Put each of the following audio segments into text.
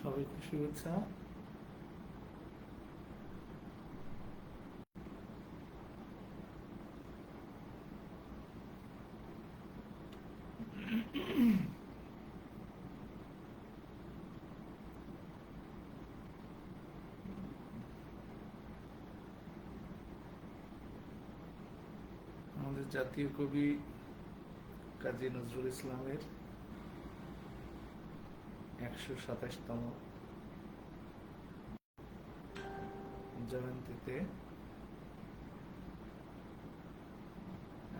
সবাইকে শুভেচ্ছা। আমাদের জাতীয় কবি কাজী নজরুল ইসলামের ১২৭তম জয়ন্তীতে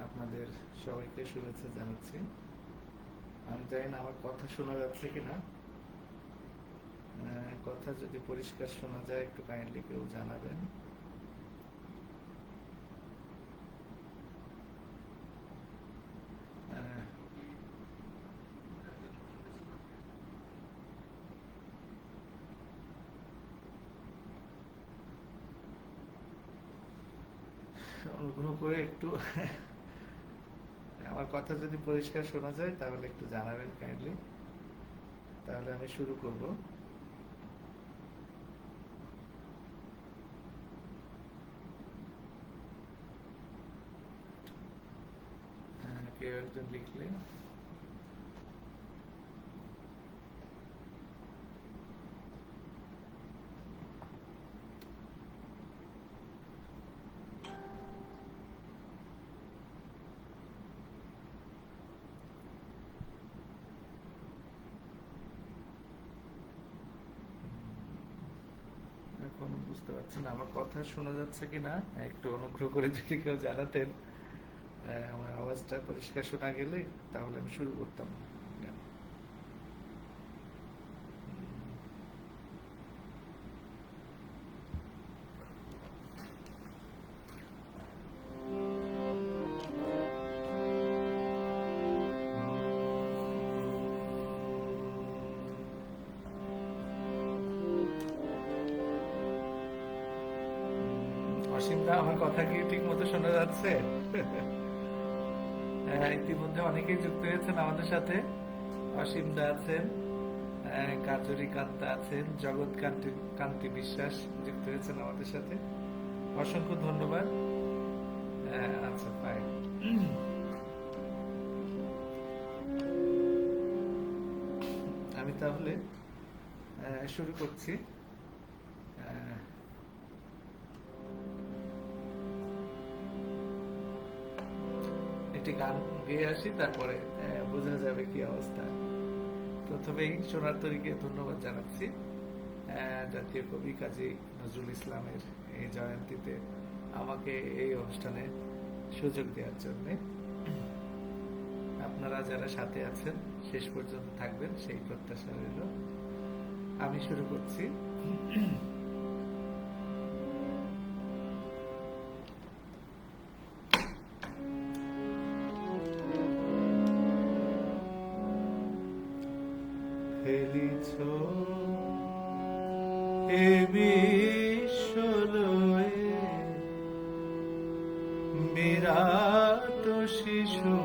আপনাদের সবাইকে শুভেচ্ছা জানাচ্ছি। আমি জানি না আমার কথা শোনা যাচ্ছে কিনা। কথা যদি পরিষ্কার শোনা যায় একটু কাইন্ডলি কেউ জানাবেন। অনুগ্রহ করে একটু আমার কথা যদি পরিষ্কার শোনা যায় তাহলে একটু জানাবেন কাইন্ডলি, তাহলে আমি শুরু করব। কেউ একজন লিখলে এখন বুঝতে পারছি না আমার কথা শোনা যাচ্ছে কিনা, একটু অনুগ্রহ করে যদি কেউ জানাতেন। আমার আওয়াজটা পরিষ্কার শোনা গেলে তাহলে আমি শুরু করতাম। অসীমদা, আমার কথা কি ঠিক মতো শোনা যাচ্ছে? ইতিমধ্যে অনেকেই যুক্ত হয়েছেন আমাদের সাথে। অসীমদা আছেন, কাজরি কান্তা আছেন, জগৎ কান্তি বিশ্বাস যুক্ত হয়েছেন আমাদের সাথে। অসংখ্য ধন্যবাদ। আচ্ছা, ফাইন। আমি তাহলে শুরু করছি। একটি গান গেয়ে আসি, তারপরে বোঝা যাবে কি অবস্থা। প্রথমেই সোনার তরীকে ধন্যবাদ জানাচ্ছি জাতীয় কবি কাজী নজরুল ইসলামের এই জয়ন্তীতে আমাকে এই অনুষ্ঠানে সুযোগ দেওয়ার জন্য। আপনারা যারা সাথে আছেন শেষ পর্যন্ত থাকবেন সেই প্রত্যাশা রইল। আমি শুরু করছি। ফেলিছ এ বিশ্বলয়ে বিরাট শিশু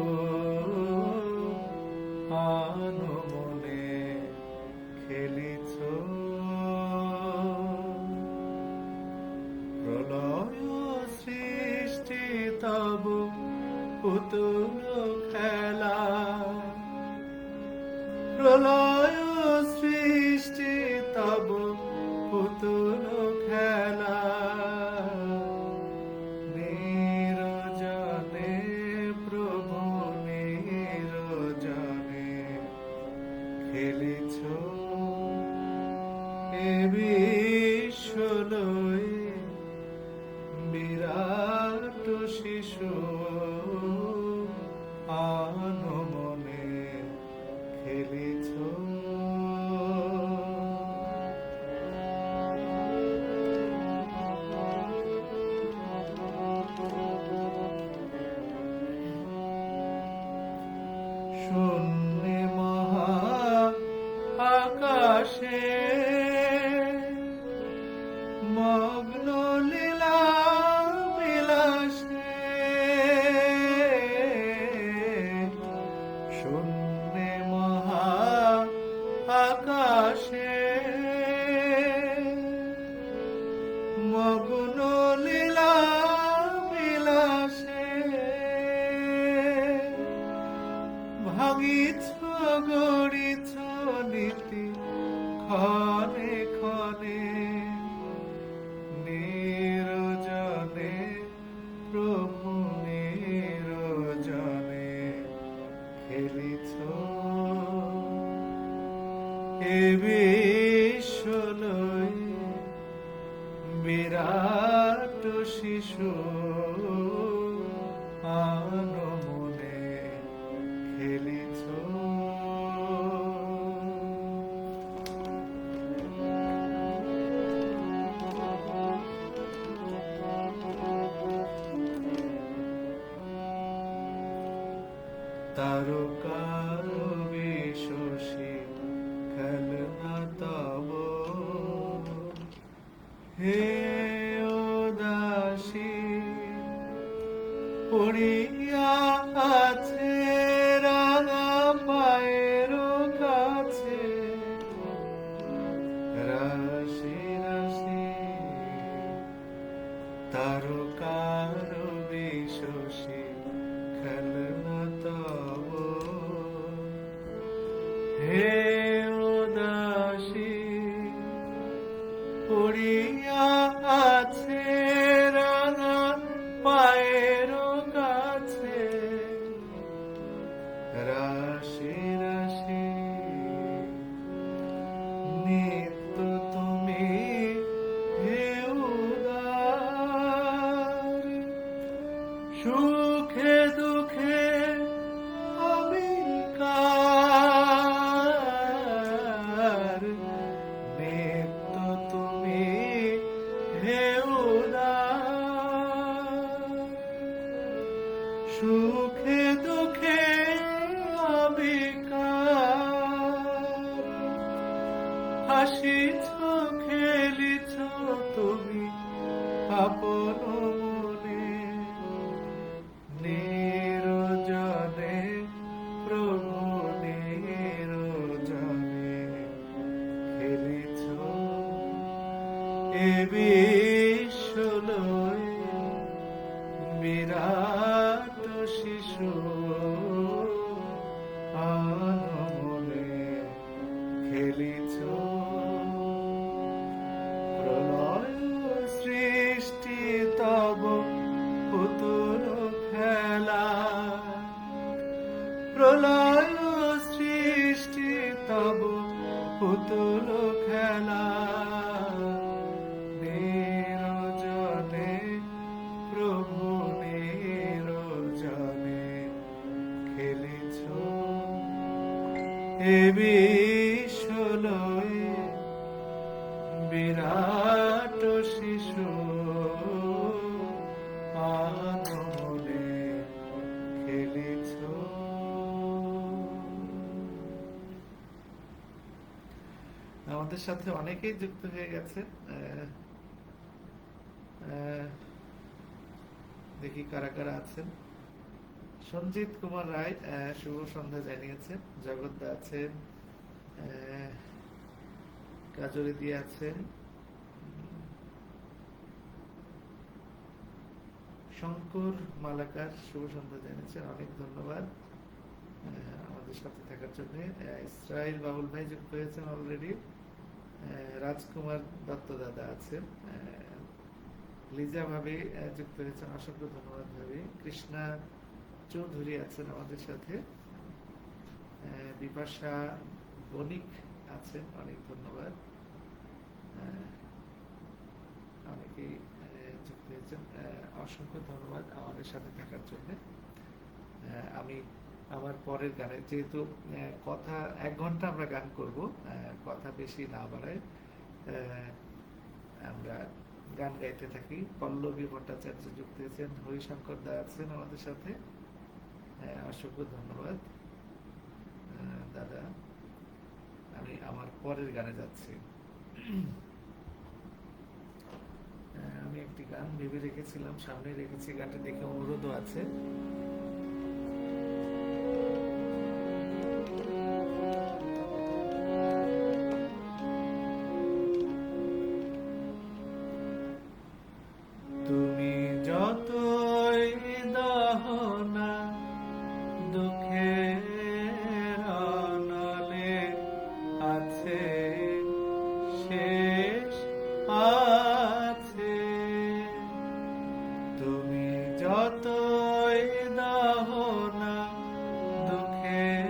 আনমনে খেলিছ, প্রলয় সৃষ্টি তব পুতুল খেলা, প্রলয় সৃষ্টি তব পুতুল খেলা, নিরজনে প্রভু নিরজনে খেলিছ এ বিশ্বলয়ে বিরাট শিশু আনমনে খেলিছ। শূন্যে মহা আকাশে মগ্ন লীলা বিলাসে, শূন্যে মহা আকাশে এ বিশ্বলয় বিরাট শিশু আনমনে খেলিছ। তারকার বিশোষী খেলনা তব হে উদাসী পড়িয়া আছে রাঙা পায়ের কাছে রাশি রাশি তারকার বিশোষী খেলনা তব হে উদাসী পড়িয়া আছে রাঙা পায়ের কাছে রাশি রাশি নিত্য তুমি হে উদার সুখে দুঃখে আমি কার নিত্য তুমি হে উদার সুখে দুঃখে আমি কার হাসিছ খেলিছ তুমি আপন মনে নিরজনে প্রভু নিরজনে খেলিছ এ বিশ্বলয় বিরাট শিশু আনমনে খেলিছ। প্রলয় সৃষ্টি তব পুতুল খেলা প্রলয় সৃষ্টি তব পুতুল খেলা নিরজনে প্রভু নিরজনে খেলিছ এ বিশ্বলয় বিরাট শিশু আনমনে খেলিছ। আমাদের সাথে অনেকেই যুক্ত হয়ে গেছে, দেখি কারা কারা আছেন। সঞ্জিত কুমার রায় শুভ সন্ধ্যা জানিয়েছেন। জগদ্দা আছেন, কাজরি দিয়ে আছেন, শঙ্কর মালাকার শুভ সন্ধ্যা জানিয়েছেন। অনেক ধন্যবাদ আমাদের সাথে থাকার জন্য। ইসরাইল বাবুল ভাই যুক্ত হয়েছেন অলরেডি। রাজকুমার দত্ত দাদা আছেন। লিজা ভাবি যুক্ত হয়েছেন, অসংখ্য ধন্যবাদ ভাবি। কৃষ্ণা চৌধুরী আছেন আমাদের সাথে। বিপাশা বণিক আছেন, অনেক ধন্যবাদ। অনেকেই যুক্ত হয়েছেন, অসংখ্য ধন্যবাদ আমাদের সাথে থাকার জন্য। আমি আমার পরের গানে, যেহেতু কথা 1 ঘন্টা আমরা গান করব, কথা বেশি না বাড়ায় আমরা গান গাইতে থাকি। পল্লবী ভট্টাচার্য যুক্ত হয়েছেন, হরিশঙ্কর দা আছেন আমাদের সাথে, অসংখ্য ধন্যবাদ দাদা। আমি আমার পরের গানে যাচ্ছি। আমি একটি গান ভেবে রেখেছিলাম, সামনে রেখেছি, গানটা দেখে অনুরোধও আছে। তুমি যতই দহনা দুঃখের অনলে আছে শেষ আছে, তুমি যতই দহনা দুঃখের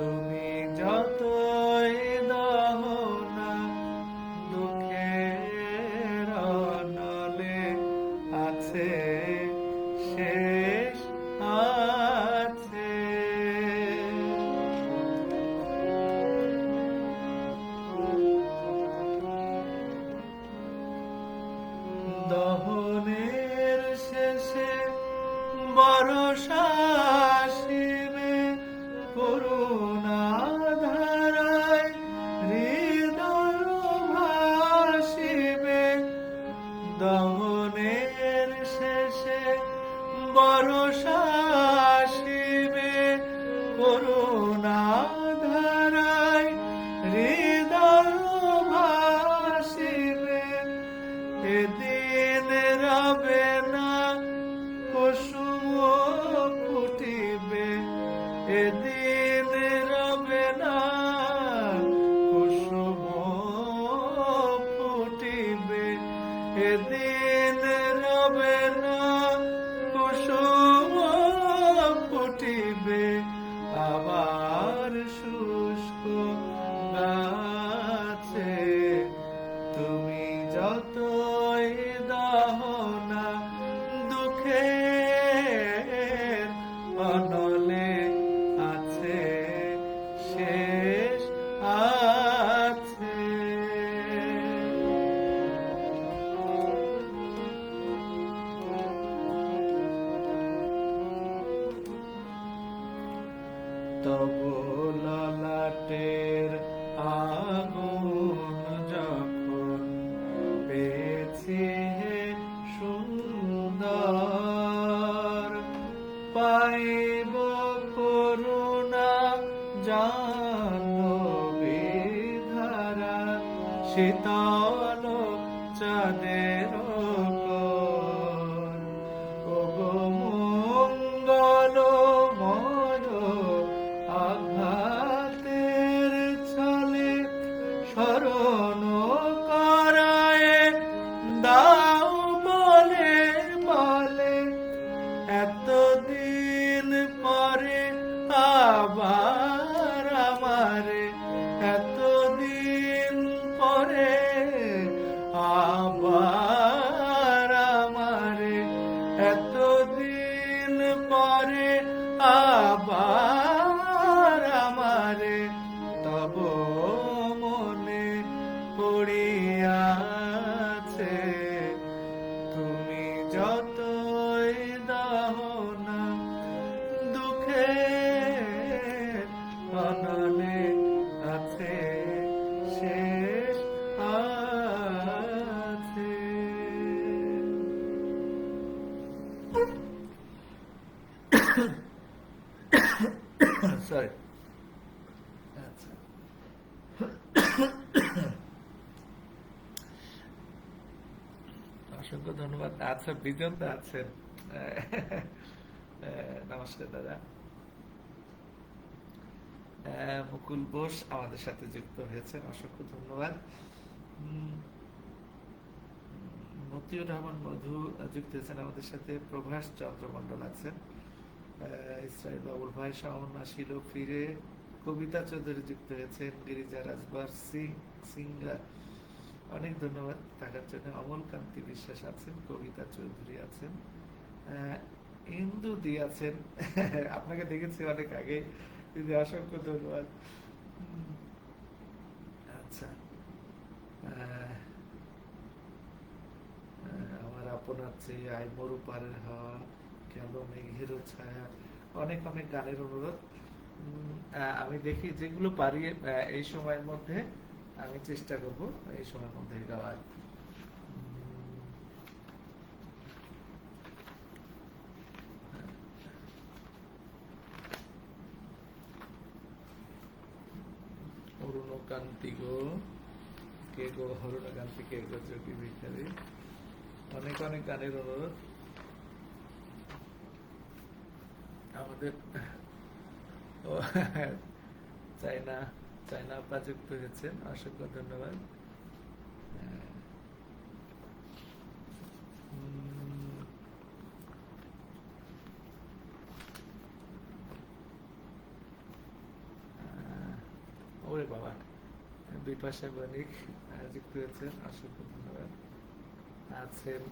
তুমি যতই দাও না দুঃখের অনলে আছে শেষ আছে। দহনের শেষে বর্ষা আসিবে করুণা ধারায় হৃদয় ভাসিবে। দহনের শেষে বর্ষা আসিবে করুণা ধারায় হৃদয় ভাসিবে। এদিন রবে না কুসুম ফুটিবে, এদিন রবে না কুসুম ফুটিবে, এদিন রবে না কুসুম ফুটিবে। আবার শুষ্ক গাছে তুমি যতই দাও না দুঃখের অনলে আছে শেষ আছে। তবু ললাটের আগুন যখন পেয়েছি হে সুন্দর, পাইব করুণা জাহ্নবী ধারা শীতল চাঁদের কোল। ওগো মঙ্গলময় আঘাতের ছলে স্মরণ করায় দাও বলে বলে, এতদিন পরে আবার আমারে, এতদিন পরে আবার আমারে, এতদিন পরে আবার আমারে তব মনে পড়িয়াছে। তুমি যতই দাও না দুঃখের অনলে আছে শেষ আছে। সরি, আচ্ছা। অসংখ্য ধন্যবাদ। আচ্ছা, বিজন দা আছেন, নমস্কার দাদা। মুকুল বোস আমাদের সাথে যুক্ত হয়েছেন, অসংখ্য ধন্যবাদ। মতিউর রহমান মধু যুক্ত হয়েছেন আমাদের সাথে। প্রভাস চন্দ্র মন্ডল আছেন, ইসরায়েল বাবুল ভাই, শাওনা শিল ফিরে, কবিতা চৌধুরী যুক্ত হয়েছেন, গিরিজা রাজবার সিঙ্গার, অনেক ধন্যবাদ থাকার জন্য। অমল কান্তি বিশ্বাস আছেন, কবিতা চৌধুরী আছেন, ইন্দু দি আছেন, আপনাকে দেখেছি অনেক আগে, দিদি অসংখ্য ধন্যবাদ। আচ্ছা, আমার আপনার চেয়ে আই মরু পারের হাওয়া, কেন মেঘেরও ছায়া, অনেক অনেক গানের অনুরোধ। আমি দেখি যেগুলো পারি এই সময়ের মধ্যে আমি চেষ্টা করব এই সময়ের মধ্যে গাওয়ার। অরুণকান্তি গো, কে গো অরুণকান্তি, কে গো যোগী ভিখারি, অনেক অনেক গানের অনুরোধ। আমাদের চায়না আপা যুক্ত হয়েছেন, অসংখ্য ধন্যবাদ। ওরে বাবা, বিপাশা বণিক যুক্ত হয়েছেন, অসংখ্য ধন্যবাদ। আছেন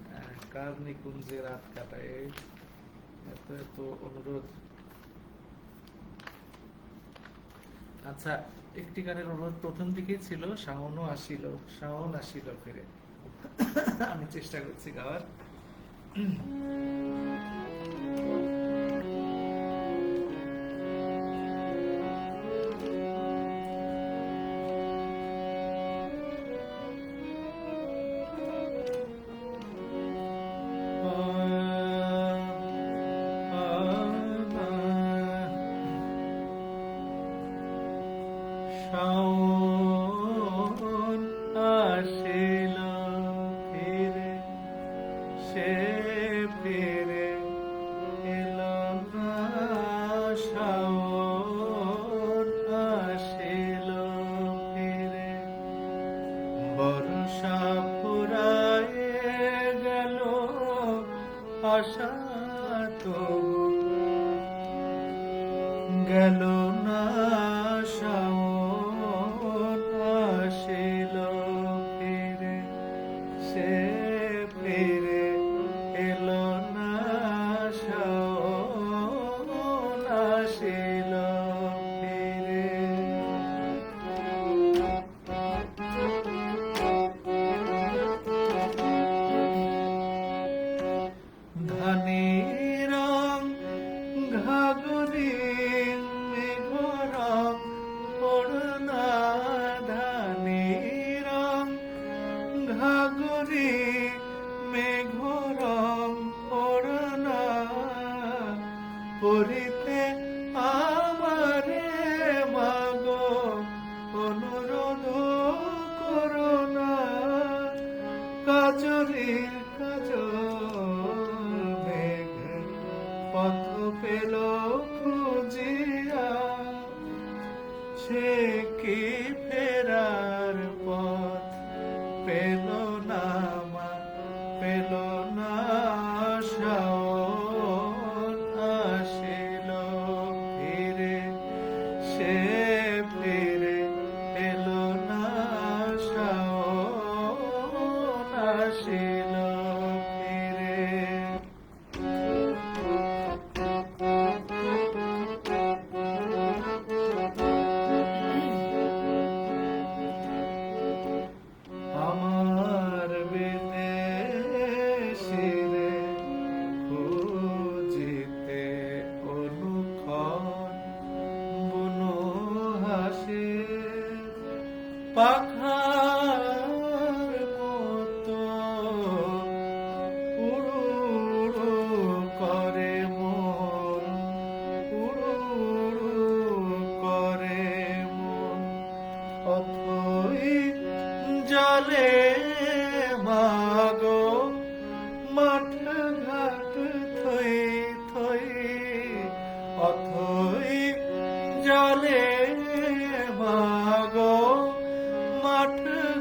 কার নিকুঞ্জে রাত কাটায়, এত এত অনুরোধ। আচ্ছা, একটি গানের অনুরোধ প্রথম দিকেই ছিল, শাওনও আসিল, শাওন আসিল ফিরে। আমি চেষ্টা করছি গাওয়ার। শাওন আসিল ফিরে, সে ফিরে এলো না। শাওন আসিল ফিরে, বর্ষা ফুরায়ে গেল, আশা তবু গেল না। শাওন আসিল ফিরে, সে ফিরে এলো না। শাওন আসিল ফিরে। ধানের রং ঘাগরি মেঘরং পড়না, ধানের রং ঘাগরি মেঘরং পড়না, পড়িতে আমারে মাগো অনুরোধ করোনা। কাজলের কাজল মেঘ পথ পেল খুঁজিয়া, সে কি ফেরার পথ পেল না, মা পেল না। শাওন আসিল ফিরে, সে ফিরে এলো না। শাওন আসিল ফিরে। আমার বিদেশিরে খুঁজিতে অনুক্ষণ, বুনো হাসে পাখার মতো উড়ু উড়ু করে মন, উড়ু উড়ু করে মন। অথই জলে মাগো মাঠ ঘাট থই থই, অথই জলে মাগো মাঠ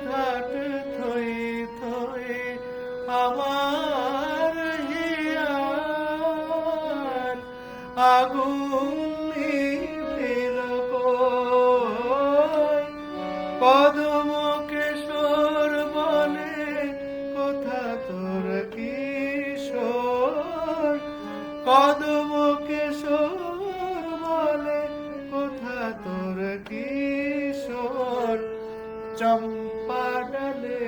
ঘাট থই থই। আমার হিয়ার আগুন নিভিল কই, কদম কিশোর বলে কোথা তোর কিশোর, কদম কিশোর বলে কোথা তোর কিশোর। চম্পা ডালে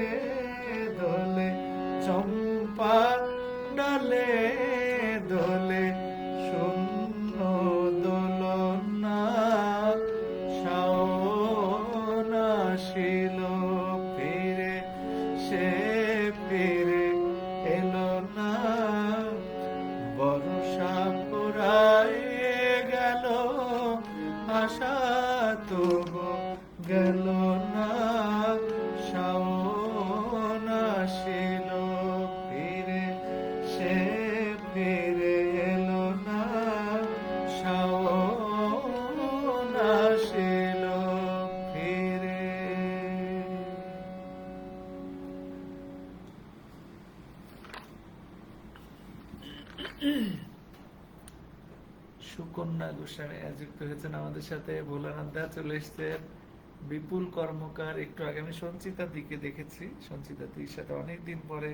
দোলে, চম্পা ডালে দোলে শূন্য দোলনা। শাওন আসিল ফিরে, সে ফিরে এলো না। বর্ষা ফুরায়ে গেল, আশা তবু গেল না। শাওন আসিল ফিরে, সে ফিরে এলো না। শাওন আসিল ফিরে। সুকন্যা গোস্বামী যুক্ত হয়েছেন আমাদের সাথে। ভোলানাথ দা চলে এসছেন, বিপুল কর্মকার, একটু আগে আমি সঞ্চিতার দিকে দেখেছি, সঞ্চিতা দির সাথে অনেকদিন পরে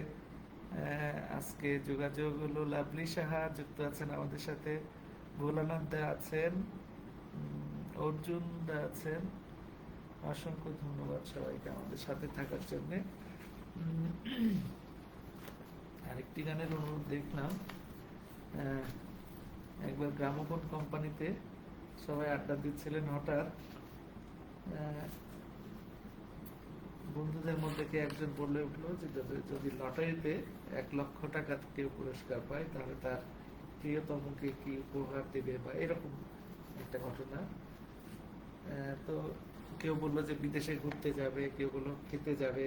আজকে যোগাযোগ হলো। লাভলি সাহা যুক্ত আছেন আমাদের সাথে, ভোলানাথ দা আছেন, অর্জুন দা আছেন। অসংখ্য ধন্যবাদ সবাইকে আমাদের সাথে থাকার জন্য। আরেকটি গানের অনুরোধ দেখলাম, একবার গ্রামোফোন কোম্পানিতে সবাই আড্ডা দিচ্ছিলেন, হঠাৎ বন্ধুদের মধ্যে কে একজন বলে উঠলো যে যদি লটারিতে 1 লক্ষ টাকা কেউ পুরস্কার পায় তাহলে তার প্রিয়তমকে কি উপহার দেবে, বা এরকম একটা ঘটনা। তো কেউ বললো যে বিদেশে ঘুরতে যাবে, কেউ বললো খেতে যাবে,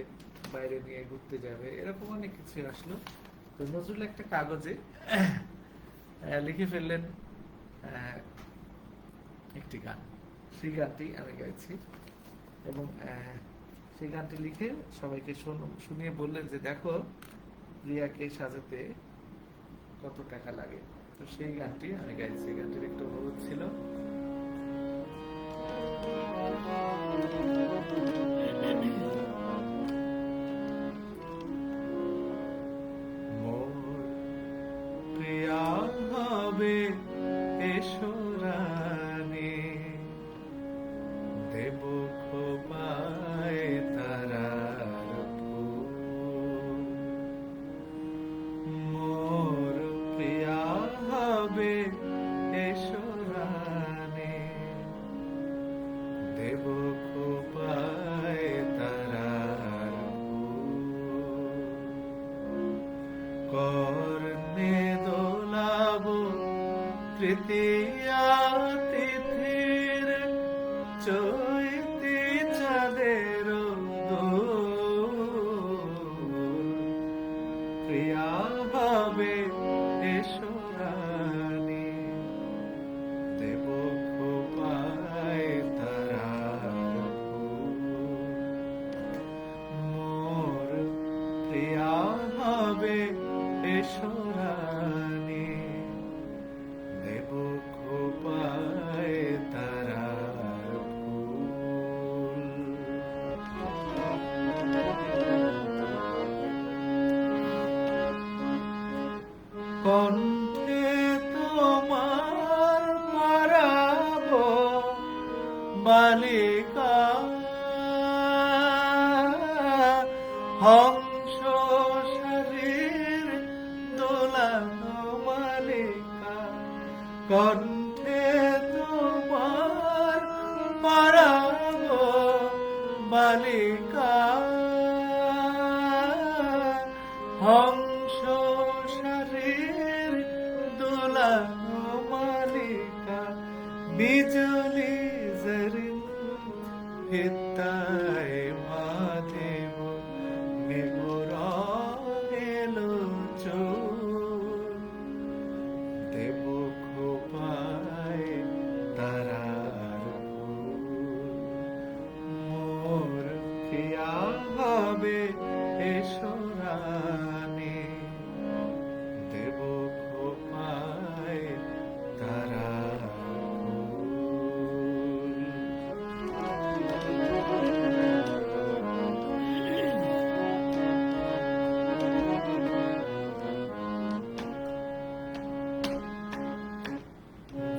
বাইরে নিয়ে ঘুরতে যাবে, এরকম অনেক কিছু আসলো। তো নজরুল একটা কাগজে লিখে ফেললেন একটি গান, সেই গানটি আমি গাইছি, এবং সেই গানটি লিখে সবাইকে শুনিয়ে বললেন যে দেখো রিয়াকে সাজাতে কত টাকা লাগে। তো সেই গানটি আমি গাইছি, গানটির একটু অনুরোধ ছিল। মোর প্রিয়া হবে এসো রানী, দেব খোপায় তারার ফুল। মোর প্রিয়া হবে এসো রানী, দেব খোপায় তারার ফুল। কর্ণে দোলাব তৃতীয়া তিথির চৈতি চাঁদের দোল। প্রিয়া ভাবে এসো রানী, দেব খোপায় তারার ফুল। মোর প্রিয়া ভাবে এসো রানী, দেব খোপায় তারার ফুল। কণ্ঠে তোমার মারাব বালিকা, হংস শরীর দোলানো মালিকা। কণ্ঠে তোমার মারাব বালিকা, হংস শরীর দোলানো মালিকা। বিজলি জরিন হিতায় মাদেব, বিবরণেলো চোর। দেব খোপায় তারার ফুল। মোর প্রিয়া ভাবে এসো রানী, দেব খোপায় তারার ফুল।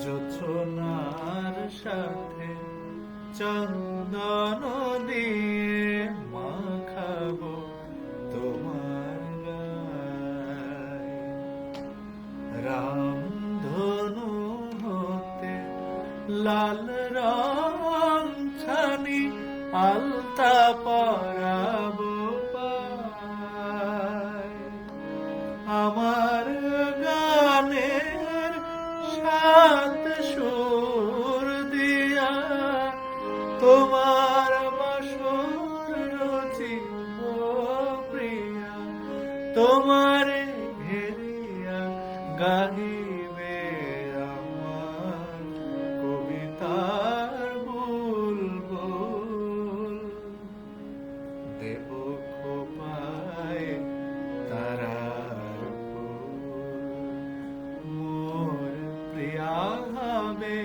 জোছনার সাথে চন্দন দিয়ে মাখাবো তোমার গায়। রামধনু হতে লাল রং ছানি আলতা পরাবো পায়। আমার গানের সাত সুর দিয়া তোমার বাসর রচিব প্রিয়া। তোমার ঘেরিয়া গাহিবে আমার কবিতার বুলবুল। দেব খোপায় তারার ফুল। মোর প্রিয়া হবে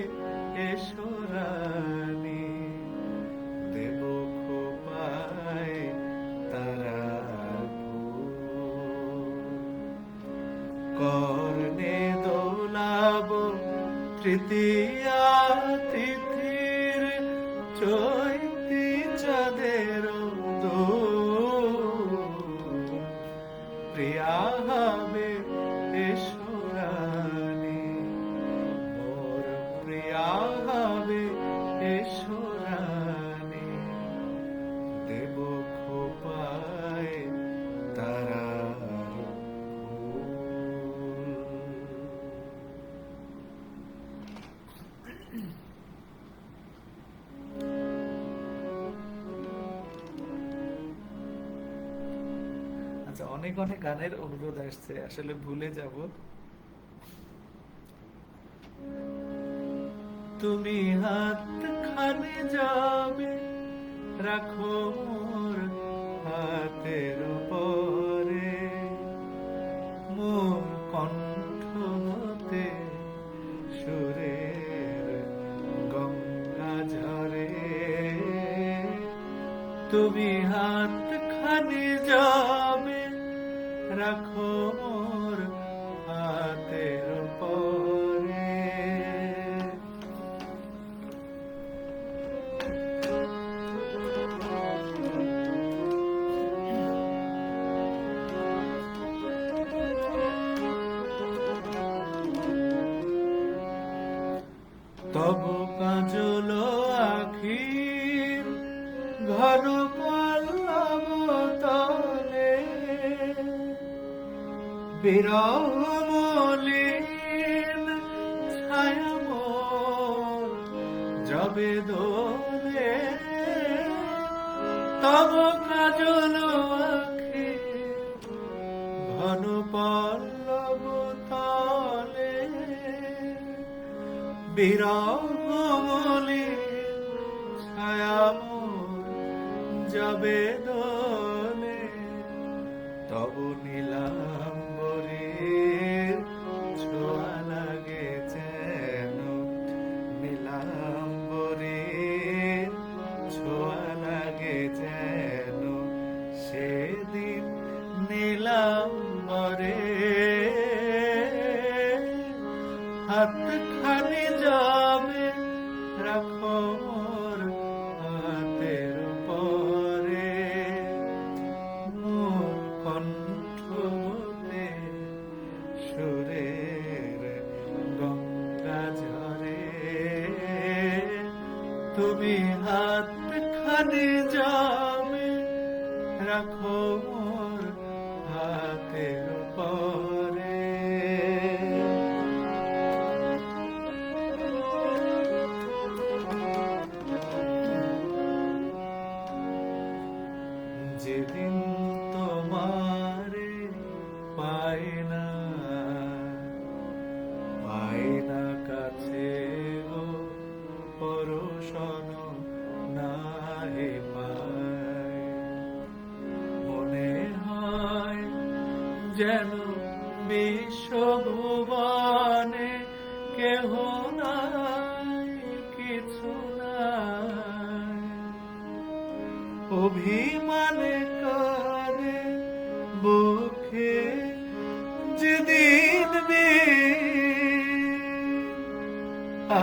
এসো রানী, দেব তৃতীয়া তিথির চৈতি চাঁদের প্রিয়া হবে এসরানি, মোর প্রিয়া হবে এসরানি, দেব খোপায় তারার ফুল। আচ্ছা, অনেক অনেক গানের অনুরোধ আসছে, আসলে ভুলে যাব। তুমি হাত খানে যাবে, রাখো মোর হাতের উপরে, মোর কণ্ঠ হতে সুরের গঙ্গা ঝরে। তুমি হাত খানে যাবে, রাখো মোর হাতের উপরে। তব কাজল আখির ঘন পল্লব তলে, বিরহ মলিন ছায়া মোর যবে দোলে। তব কাজল আখির ঘন পল্লব তলে, বিরহ মলিন ছায়া মোর যবে দোলে। তব নীলাম্বরীর ছোঁয়া লাগে যেন, নীলাম্বরীর ছোঁয়া লাগে যেন, সেদিন নীলাম্বরে হাত খানি যাবে, রাখো মোর হাতের উপরে, মোর কণ্ঠ হতে সুরের গঙ্গা ঝরে। তুমি হাত খানি যাবে, রাখো মোর হাতের উপরে। যেদিন তোমারে পাই না, পাই না কাছে গো, পরশন নাহি পাই, মনে হয় যেন বিশ্বভুবনে কেহ নাই, কিছু নাই। অভিমানে কানে বুকে যেদিন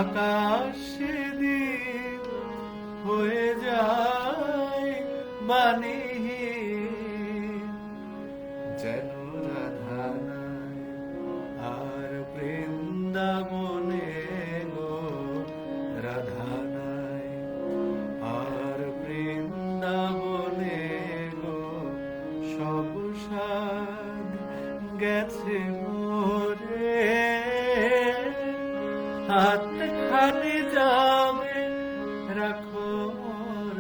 আকাশ সেদিন হয়ে যায় বাণীহীন, যেন রাধা নাই আর বৃন্দাবনে গো, রাধা নাই আর বৃন্দাবনে গো, সব সাধ গেছে মোরে। হাত খানি যাবে, রাখো মোর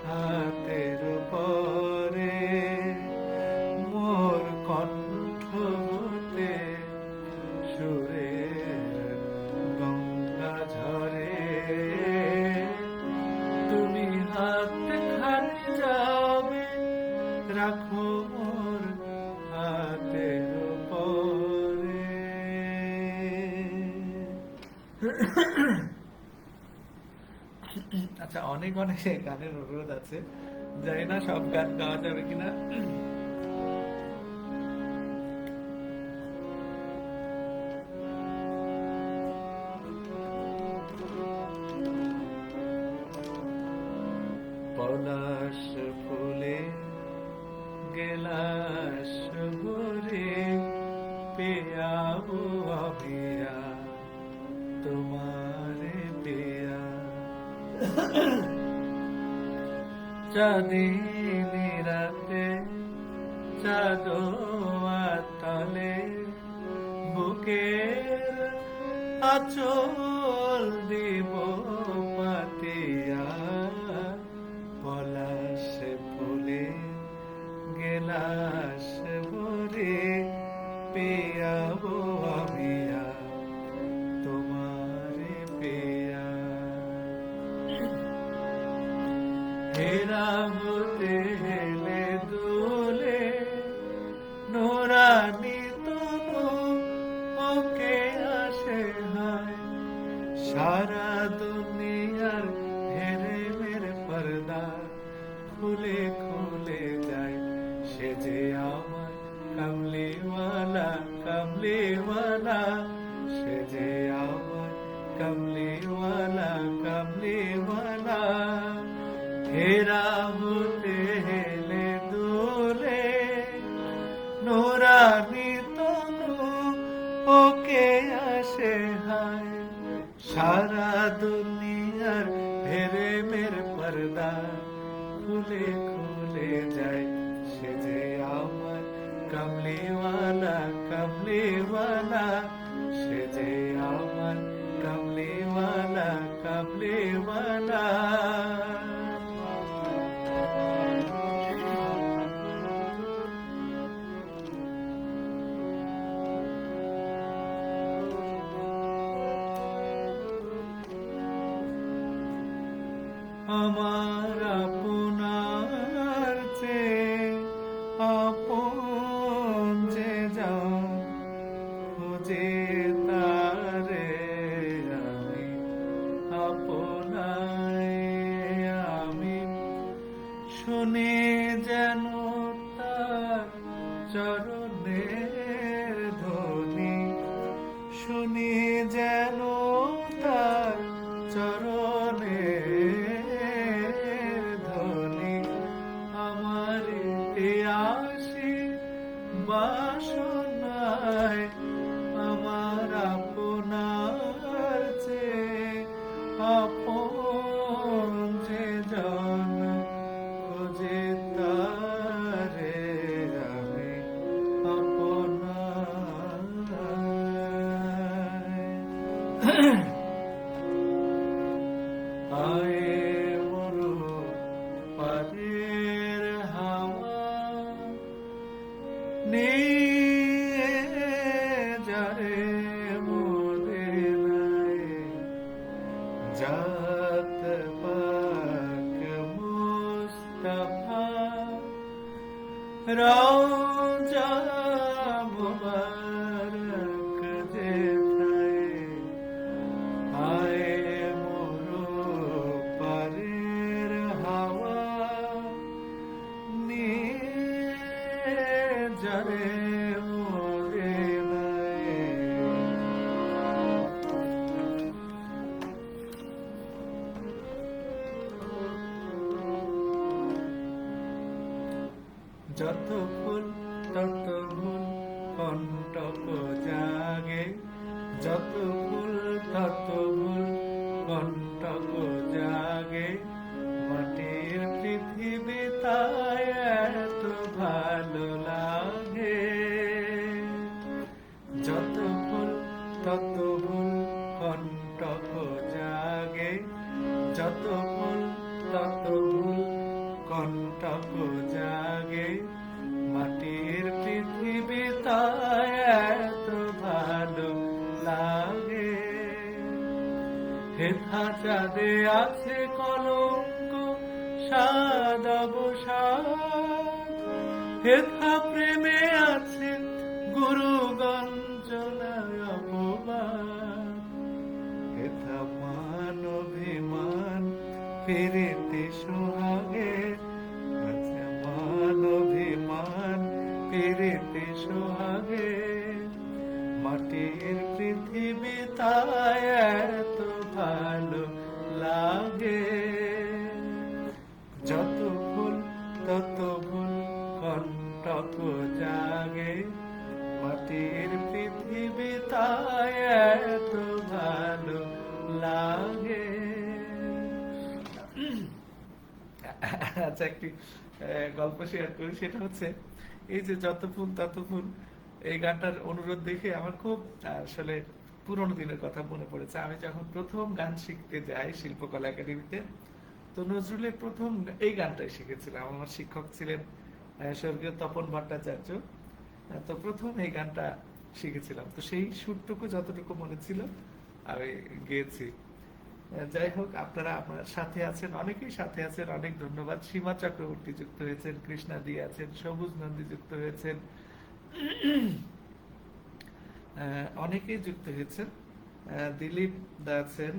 হাতের উপরে, মোর কণ্ঠ হতে সুরের গঙ্গা ঝরে। তুমি হাত খানি যাবে, রাখো মোর হাতের উপরে। আচ্ছা, অনেক অনেক গানের অনুরোধ আছে, জানি না সব গান গাওয়া যাবে কিনা। চাঁদিনী রাতে চাঁদোয়া তলে বুকের আঁচল দিব পাতিয়া, পলাশ ফুলে গেলাস ভরে পেয়াবো আমিয়া তোমারে পেয়া। হেরাবতে হেলে দুলে নোরানি তনু ওকে আসে হয়, সারা দুনিয়ার হেরে মেরে পর্দা খুলে খুলে যায়, সে যে আমার কামলিওয়ালা কামলিওয়ালা, সে যে আমার কামলিওয়ালা কামলিওয়ালা। হেরাবতে হেলে দুলে নোরানি তনু ওকে আসে হায়, সারা দুনিয়ার হেরে মেরে পর্দা খুলে খুলে যায়, সে যে আমার কামলিওয়ালা কামলিওয়ালা, সে যে আমার কামলিওয়ালা কামলিওয়ালা। আমার আপনার চেয়ে আপন যে যাও খুঁজে তারে আমি আপনায়, আমি শুনে যেন তার চরণের ধ্বনি, শুনি যেন তার চরণের ধ্বনি, আমার আসি বাসনায়, আমার আপনার চেয়ে আপন যে জন খোঁজে তারে আমি আপনায়। আয়ে মরু পারের হাওয়া নিয়ে যারে মদিনায়, জাত পাক মুস্তাফা রওজা মুবারক যেথায়, আয়ে মরু পারের হাওয়া নিয়ে যারে মদিনায়। যত ফুল তত ভুল কণ্টক জাগে, যত ফুল তত ভুল কণ্টক জাগে, মাটির পৃথিবী তাই এত ভালো লাগে। যত ফুল তত ভুল কণ্টক জাগে, যত ফুল তত ভুল কণ্টক জাগে, মাটির পৃথিবী তাই এত ভালো লাগে। হেথা চাঁদে আছে কলঙ্ক সাদা বসাদ, হেথা প্রেমে আছে গুরু গঞ্জনায় অপমান, হেথা মান অভিমান ফিরিতে সোহাগে, আছে মান অভিমান ফিরিতে সোহাগে, মাটির পৃথিবী তাই এত ভালো লাগে। যত ফুল তত ভুল কণ্টক জাগে, মাটির পৃথিবী তাই এত ভালো লাগে। আচ্ছা, একটি গল্প শেয়ার করি। সেটা হচ্ছে এই যে যত ফুল তত ফুল, এই গানটার অনুরোধ দেখে আমার খুব আসলে পুরোনো দিনের কথা মনে পড়েছে। আমি যখন প্রথম গান শিখতে যাই শিল্পকলা একাডেমিতে, তো নজরুলের প্রথম এই গানটাই শিখেছিলাম। আমার শিক্ষক ছিলেন স্বর্গীয় তপন ভট্টাচার্য। তো প্রথম এই গানটা শিখেছিলাম, তো সেই সুরটুকু যতটুকু মনে ছিল আমি গেয়েছি। যাই হোক, আপনারা আমার সাথে আছেন, অনেকেই সাথে আছেন, অনেক ধন্যবাদ। সীমা চক্রবর্তী যুক্ত হয়েছেন, কৃষ্ণা দি আছেন, সবুজ নন্দী যুক্ত হয়েছেন, অনেকেই যুক্ত হয়েছেন। দিলীপ দা আছেন,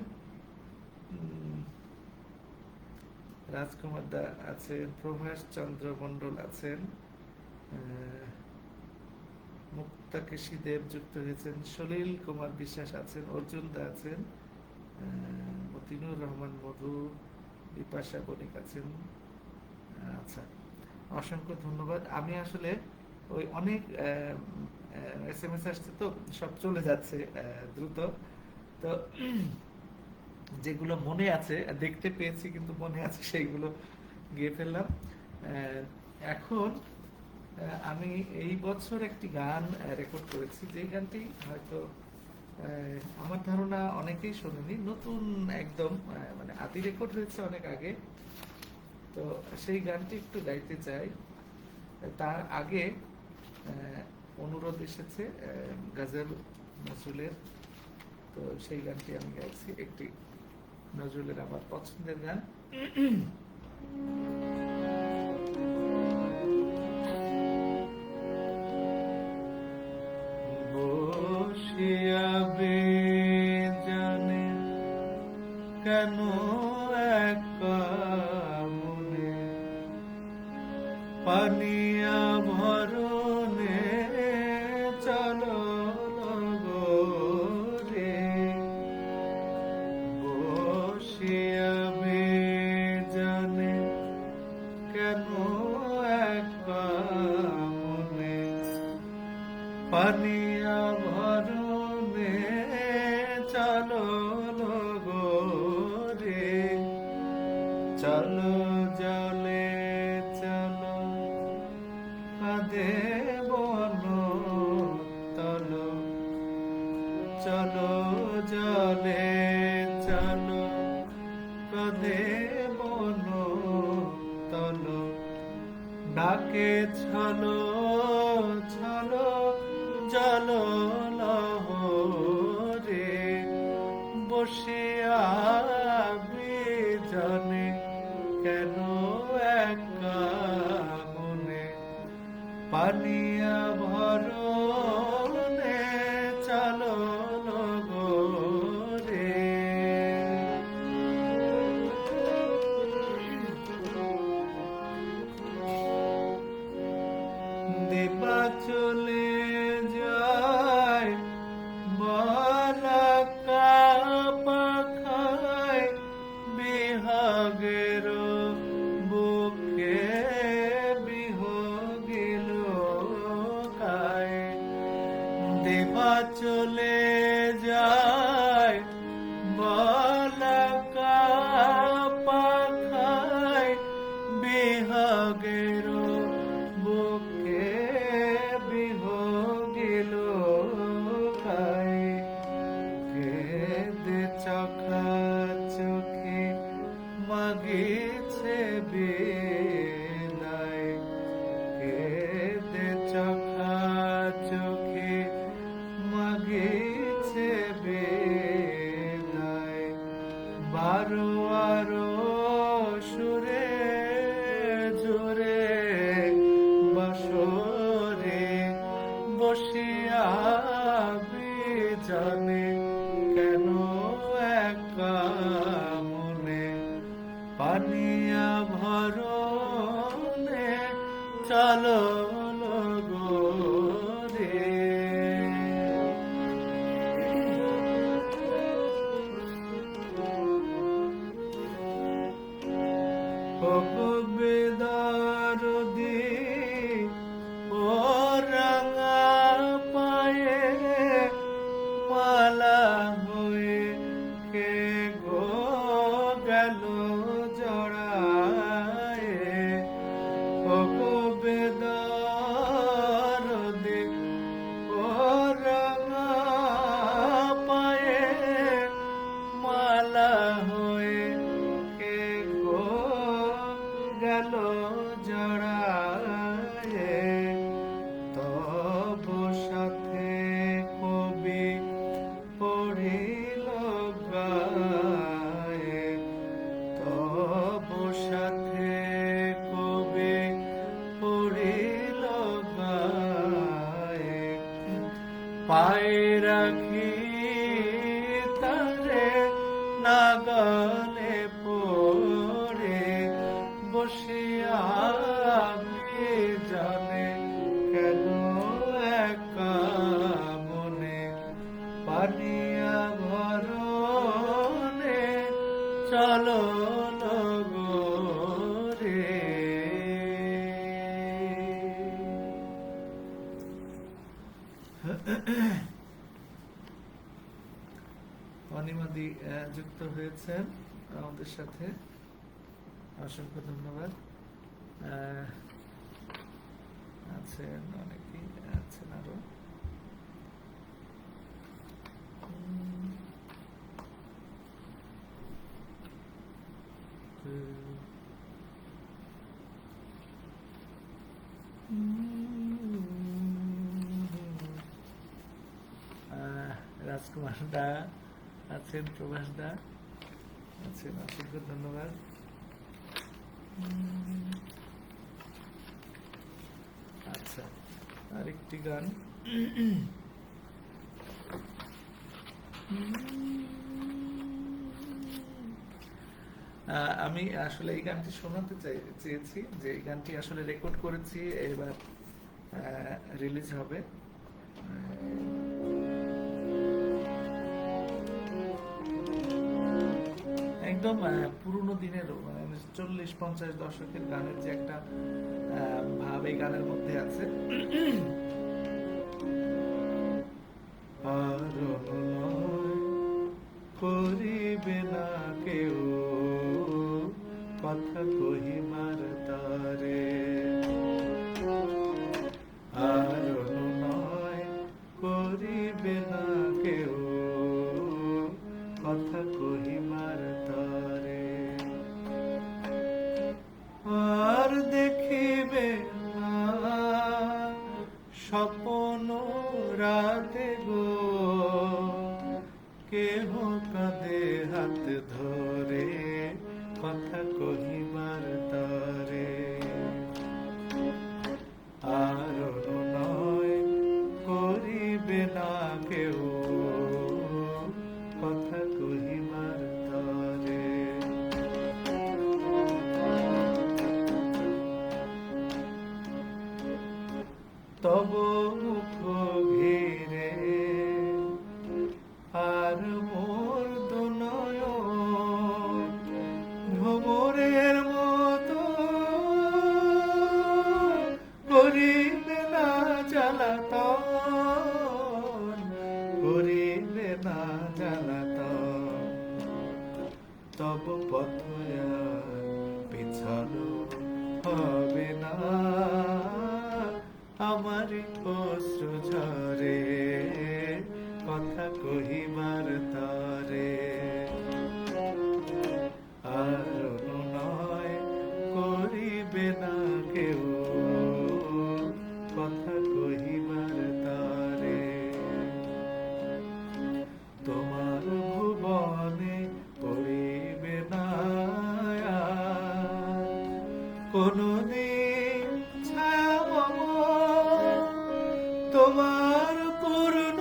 রাজকুমার দা আছেন, প্রভাস চন্দ্র মন্ডল আছেন, মুক্তাকেশী দেব যুক্ত হয়েছেন, সলিল কুমার বিশ্বাস আছেন, অর্জুন দা আছেন, মতিনুর রহমান মধু, বিপাশা বণিক আছেন। আচ্ছা, অসংখ্য ধন্যবাদ। আমি আসলে ওই অনেক SMS আসছে, তো সব চলে যাচ্ছে দ্রুত। তো যেগুলো মনে আছে, দেখতে পেয়েছি কিন্তু মনে আছে, সেইগুলো গিয়ে ফেললাম। এখন আমি এই বছর একটি গান রেকর্ড করেছি, যে গানটি হয়তো আমার ধারণা অনেকেই শোনেনি, নতুন একদম, মানে আদি রেকর্ড হয়েছে অনেক আগে। তো সেই গানটি একটু গাইতে চাই। তার আগে অনুরোধ এসেছে গাজল নজরুলের, তো সেই গানটি আমি গাইছি, একটি নজরুলের আমার পছন্দের গান। বসিয়া বেজানে কেন একা মনে, পানিয়া ভরণে চলো গো রে। বসিয়া বেজানে কেন একা মনে, পানিয়া ভরণে চলো গো রে। চলো জলে চলো, কাঁদে বন তল, চলো জলে চলো, কাঁদে বন তল। ডাকে ছলো ছলো জল লহরে, বসিয়া বিজনে কেন একা মনে, পানিয়া ভরণে চলো গো রে। দিবা চলে যায় বলাকা পাখায়, বিহাগের বুকে বিহগিল কায়। দিবা চলে যায় বলাকা পাখায়, বিহাগের বুকে বিহগিল কায়। কেঁদে চোখা চোখে মাগিছে বিদায়, কেঁদে চোখা চোখে মাগিছে বিদায়। বারো আরো সুরে জোরে বাসরে, বসিয়া বিজনে কেন একা মনে, পানিয়া ভরণে চলো গো রে। বেদারদি ও রাঙা পায়ে, মালা হয়ে কে গো গেল জড়ায়। গেল জড়ায়ে, তব সাথে কবি পড়িল গায়ে, তব সাথে কবি পড়িল গায়ে, পায়ে রাখি তারে নাগালে পড়ে, বসিয়া আমি জানে কেন একা মনে, পানিয়া ভরণে চলো নগরে। অনিমাদি যুক্ত হয়েছেন আমাদের সাথে, অসংখ্য ধন্যবাদ। আছেন অনেকেই, আছেন আরো। রাজকুমার দা আছেন, প্রভাস দা আছেন, অসংখ্য ধন্যবাদ। আচ্ছা, আরেকটি গান আমি আসলে এই গানটি শোনাতে চেয়েছি, যে এই গানটি আসলে রেকর্ড করেছি, এবার রিলিজ হবে। একদম পুরোনো দিনের, 40-50 দশকের গানের যে একটা ভাব এই গানের মধ্যে আছে। আর করিবে না কেউ কথা কহিমার তারে, আর নয় করিবে না কেউ কথা কহিমার তারে, আর দেখিবে না স্বপ্ন রাতে গো, কেহ কাঁদে হাত ধরে কথা কহিমার তারে, আর নয় করিবে না কেউ কথা কহিমার তারে। তব মুখ ঘিরে আর মোর দুনয়ন ভ্রমরের মতো করিবে না জ্বালাতন, করিবে না জ্বালাতন, তব পথ পিছানো হবে না, আমার অশ্রু ঝরে কথা কহিবার তারে, আর নয় করিবে না কেউ কথা কহিবার তারে। তোমার ভুবনে পড়িবে না কোনদিন ছায়া, তোমার পূর্ণ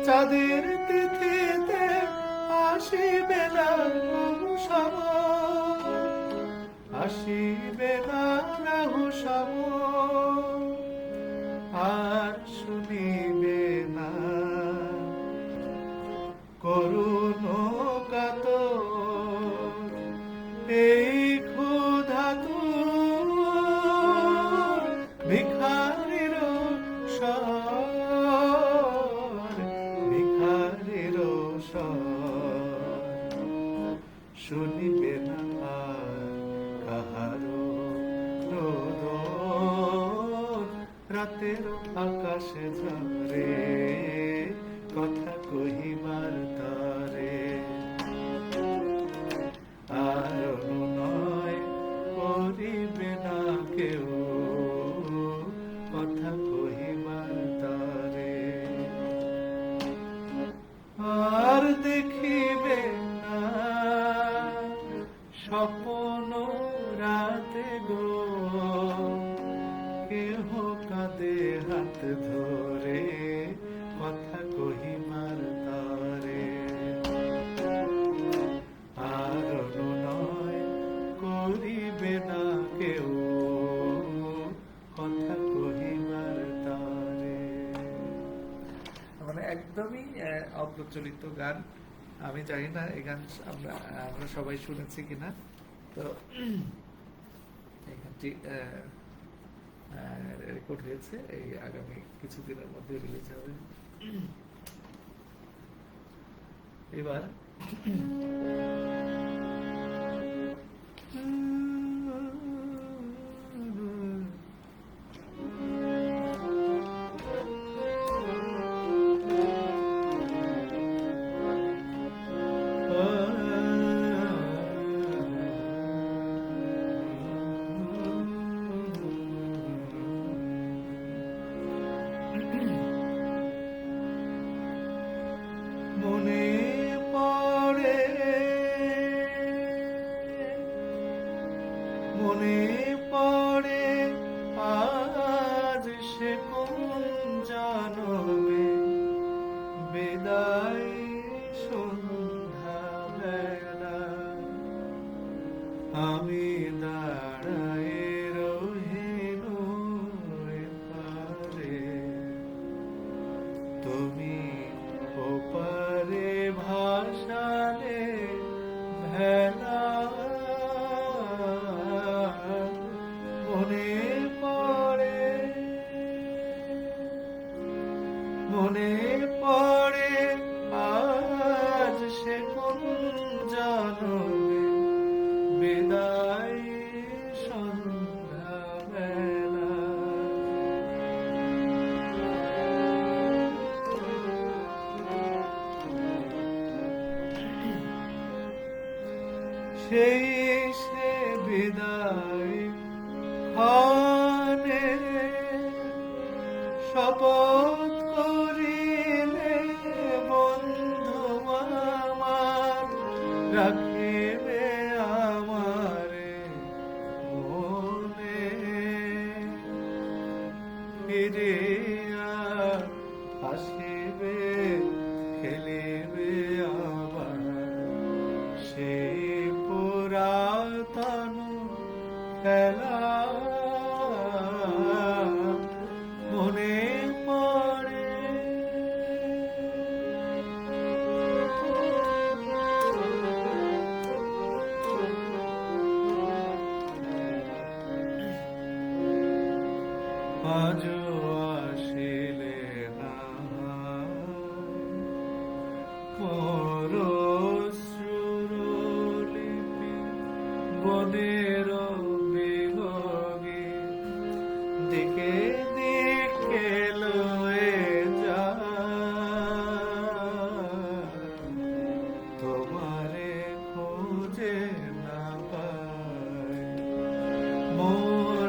চাঁদের তিথিতে আসিবে না সম, আসিবে না রাহু সম, আর শুনিবে না করুণ কাতর এই ক্ষুধাতুর ভিখারির স্বর, ভিখারির স্বর, শুনিবে না কাহারো রোদন, রাতের আকাশে ঝরে কথা কহিবার তারে, আর নয় করিবে কোনো রাতে গো কেহ কাঁদে হাত ধরে কথা কহিমার তারে আর নয় করিবে না কেউ কথা কহিমার তারে। মানে একদমই অপ্রচলিত গান। আমি জানি না এই গান আমরা সবাই শুনেছি কিনা। তো এই গানটি রেকর্ড হয়েছে, এই আগামী কিছুদিনের মধ্যে রিলিজ হবে। এবার মনে পড়ে মনে পড়ে আজ সে কোন জনমে বিদায় সন্ধ্যা বেলা আমি দাঁড়ায় রহিল পারে তুমি ওপারে ভাসালে ভেলা মনে পড়ে মনে পড়ে আজ সে কোন জনমে বিদায় সন্ধ্যা বেলা সেই সে বিদায় ক্ষণে শপথ করিলে বন্ধু আমার রাখিবে আমারে মনে ফিরিয়া আসিবে খেলিবে আবার সেই পুরাতন খেলা মনে পড়ে আজও আসিলে না পরশ্রুলিপি বনের বিহগে দিকে দিকে লয়ে যা তোমারে খুঁজে না পাই মোর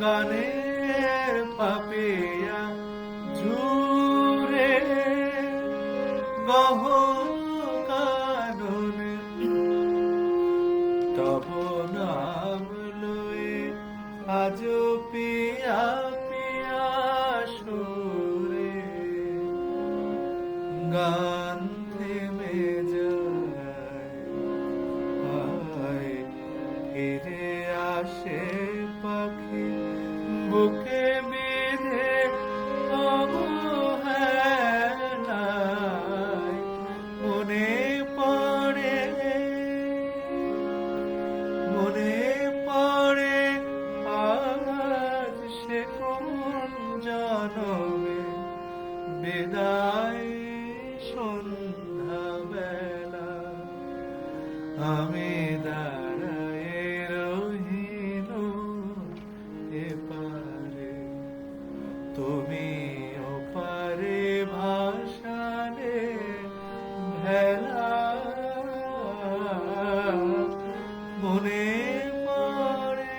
গানের পাপিয়া জুড়ে গহন কাননে তব নাম লয়ে আজ পিয়া পিয়া সুরে গান থেমে যায় ফিরে আসে পাখি বুকে বিধে অবহেলায় মনে পড়ে আজ সে কোন জনমে বিদায় সন্ধ্যা বেলা আমি দাঁড়ায় রহিল এপারে তুমি ওপারে ভাসালে ভেলা মনে পড়ে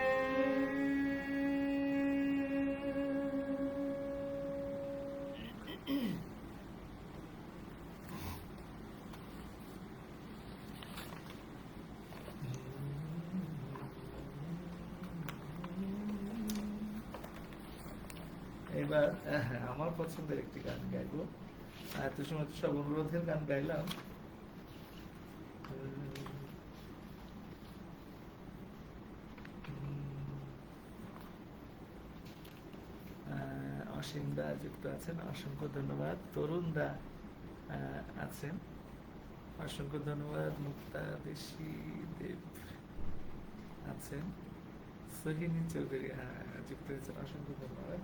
এবার আমার পছন্দের একটি গান গাইবো। এত সময় তো সব অনুরোধের গান গাইলাম। অসীম দা যুক্ত আছেন, অসংখ্য ধন্যবাদ। তরুণ দা আছেন, অসংখ্য ধন্যবাদ। মুক্তা দেশি দেব আছেন, সোহিনী চৌধুরী যুক্ত হয়েছেন, অসংখ্য ধন্যবাদ।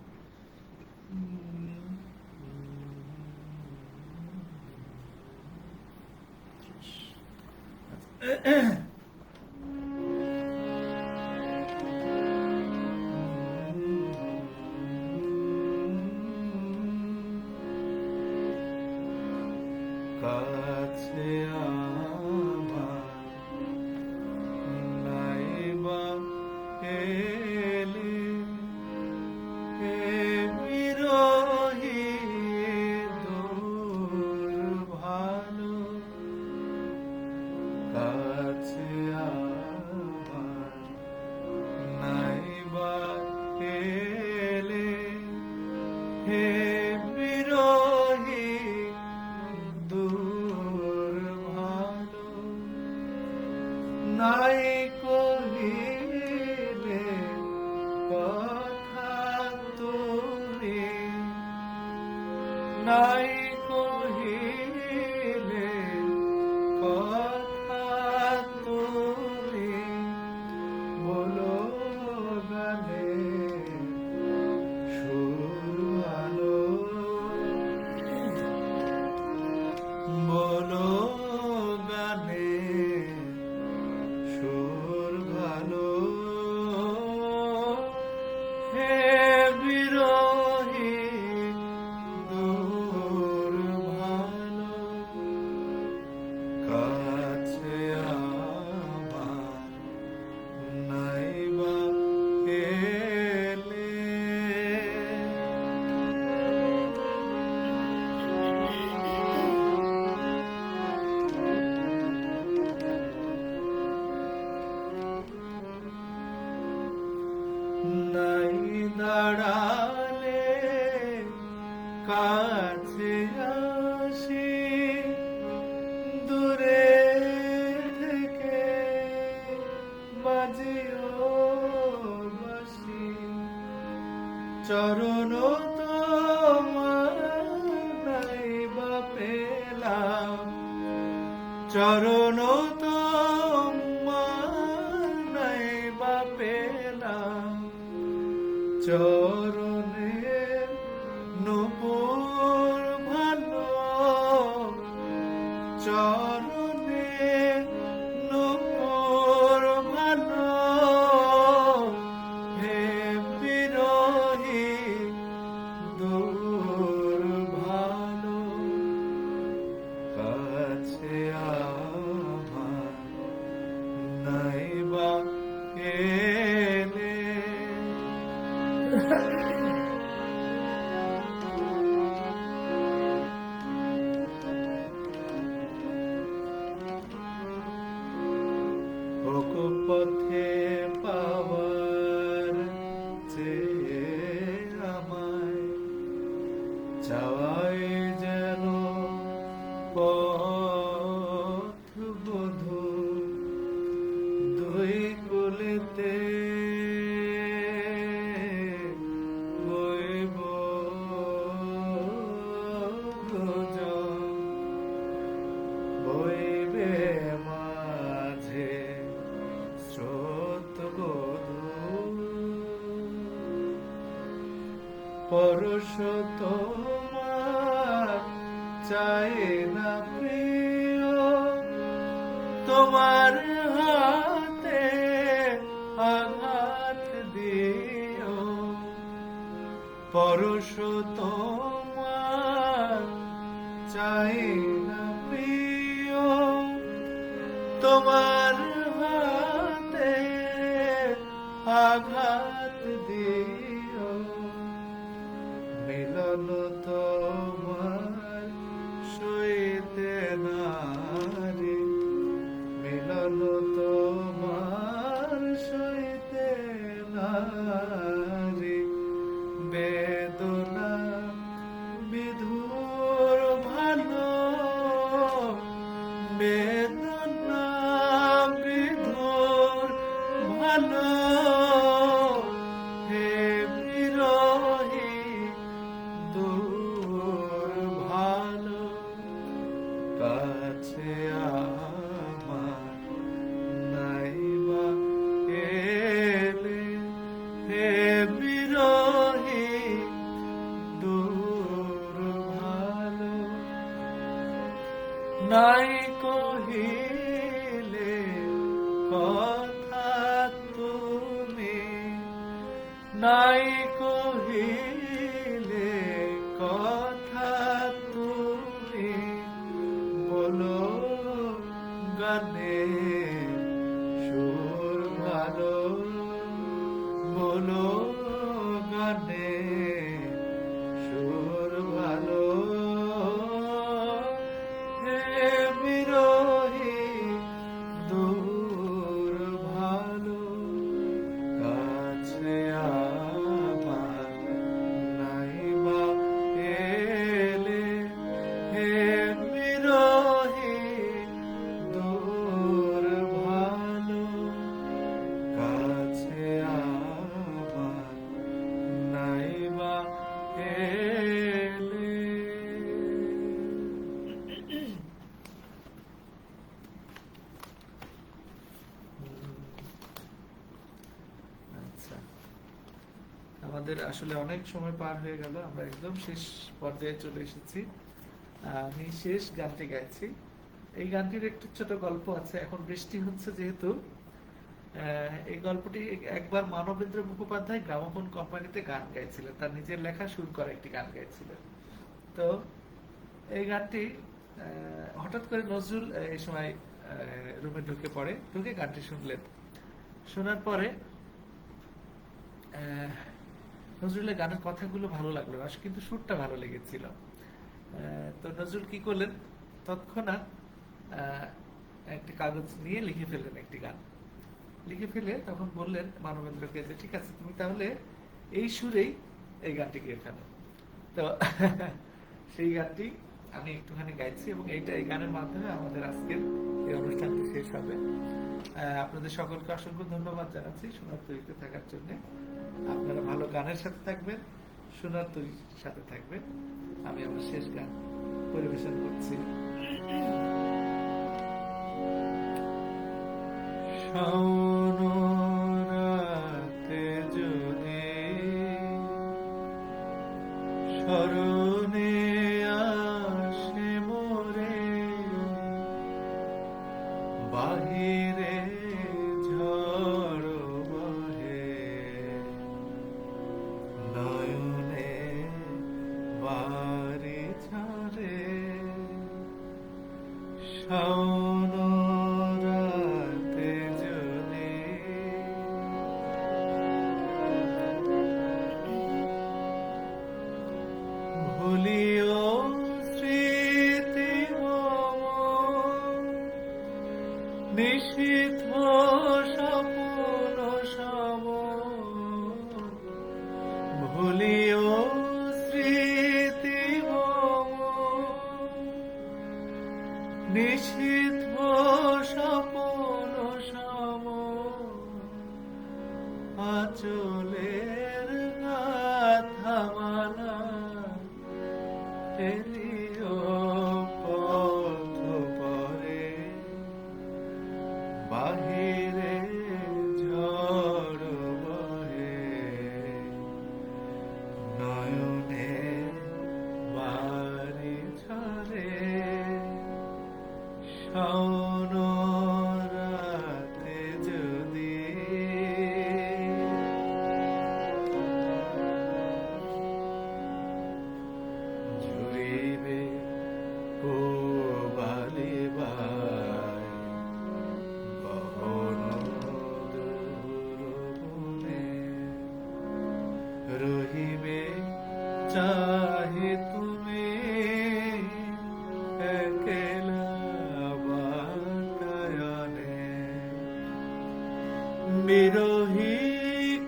কাছে আমার নাইবা এলে হে বিরহী দূর ভালো, কাছে আমার নাইবা এলে হে বিরহী দূর ভালো, নাই কহিলে কথা তুমি, নাই কহিলে কথা তুমি, বলো গানে সুর ভালো, বলো গানে সুর ভালো, হে বিরহী দূর ভালো, কাছে আমার নাইবা এলে। নাই দাঁড়ালে কাছে আসি, দূরে থেকে বাজিও বাসি, চরণ তোমার নাইবা পেলাম, চরণ তোমার নাইবা পেলাম, চরণে নূপুর ভালো, চরণে নূপুর ভালো, হে বিরহী দূর ভালো, কাছে আমার নাইবা এলে। পথে পাওয়ার চেয়ে আমায় চাওয়াই যেন পথ বধূ, দুই কুলেতে বইব দুজন, বইবে মাঝে স্রোত বধূ, পরশ তোমার চাই না প্রিয়, তোমার হাতে আঘাত দিও, পরশ তোমার চাই না প্রিয়, তোমার হাতে আঘাত দিও, মিলন তোমার সইতে নারে, মিলন তোমার সইতে নারে, বেদনা হে বিরহী দূর ভালো, কাছে আমার নাইবা এলে, হে বিরহী দূর ভালো, নাই কহিলে কথা তুমি, নাই কহিলে কথা তুমি, বলো গানে সুর ভালো, বলো গানে সুর ভালো, হে বিরহী দূর ভালো, কাছে আমার নাইবা এলে, হে বিরহী দূর ভালো, কাছে আমার নাইবা এলে। আচ্ছা, আমাদের আসলে অনেক সময় পার হয়ে গেল, আমরা একদম শেষ পর্যায়ে চলে এসেছি। আমি শেষ গানটি গাইছি। এই গানটির একটু ছোট গল্প আছে। এখন বৃষ্টি হচ্ছে যেহেতু, এই গল্পটি একবার মানবেন্দ্র মুখোপাধ্যায় গ্রামোফোন কোম্পানিতে গান গাইছিলেন, তার নিজের লেখা সুর করা একটি গান গাইছিলেন। তো এই গানটি হঠাৎ করে নজরুল এই সময় রুমে ঢুকে পড়ে, ঢুকে গানটি শুনলেন। শোনার পরে নজরুলের গানের কথাগুলো ভালো লাগলো না, কিন্তু সুরটা ভালো লেগেছিল। তো নজরুল কি করলেন, তৎক্ষণাৎ একটি কাগজ নিয়ে লিখে ফেললেন একটি গান। লিখে ফেলে তখন বললেন মানবেন্দ্রকে যে ঠিক আছে, তুমি তাহলে এই সুরেই এই গানটি গেয়ে ফেলো। তো সেই গানটি আমি একটুখানি গাইছি, এবং এই গানের মাধ্যমে আমাদের আজকের এই অনুষ্ঠানটি শেষ হবে। আপনাদের সকলকে অসংখ্য ধন্যবাদ জানাচ্ছি সোনার তৈরিতে থাকার জন্য। আপনারা ভালো গানের সাথে থাকবেন, সোনার তৈরির সাথে থাকবেন। আমি আমার শেষ গান পরিবেশন করছি। শাওন রাতে যদি স্মরণে আসে মোরে, বাহিরে ঝড় বহে, নয়নে বাড়ি ঝরে, শাওন রাতে যদি ভুলিও স্মৃতি মম, নিষিদ্ধ স্বপ্ন সম, ভুলিও স্মৃতি মম, নিষিদ্ধ স্বপ্ন সম, আঁচলের গাথা মালা ফেলিও পথ পরে, বাহিরে ঝড় বহে, নয়নে বাড়ি ঝরে, শাওন রাতে যদি ঝুরিবে কোবালি বাই, গহন দুর্বনে রহিবে চাহে তুমি, একলা বাতায়নে, বিরহী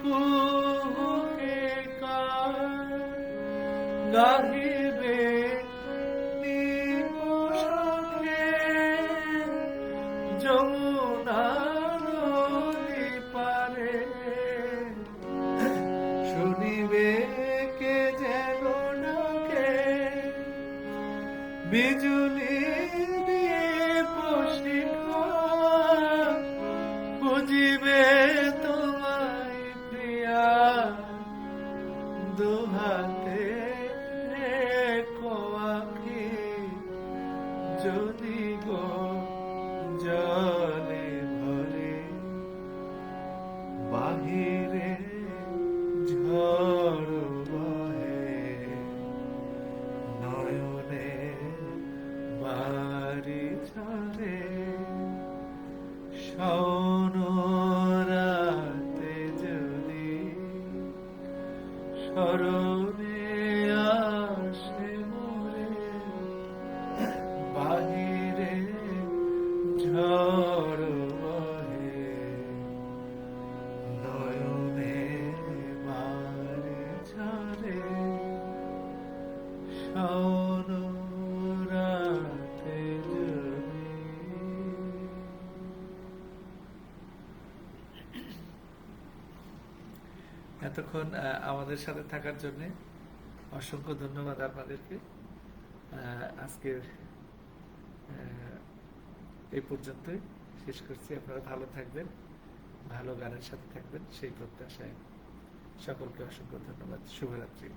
কুহুকে কার গাহিবে নিপসখে, যমুনা নদী পারে বিজুলি দিয়ে শিখা বুঝিবে তোমায় প্রিয়া দুহাতে আঁখি যদি গো জলে ভরে বাহিরে ঝড় বহে নয়নে বাড়ি ছাড়ে শোন রাতে যদি স্মরণে আসে মোরে বাহিরে ঝড় বহে নয়নে বাড়ি ছাড়ে শোন রাতে যদি। এতক্ষণ আমাদের সাথে থাকার জন্য অসংখ্য ধন্যবাদ আপনাদেরকে। আজকের এই পর্যন্তই শেষ করছি। আপনারা ভালো থাকবেন, ভালো গানের সাথে থাকবেন সেই প্রত্যাশায় সকলকে অসংখ্য ধন্যবাদ। শুভরাত্রি।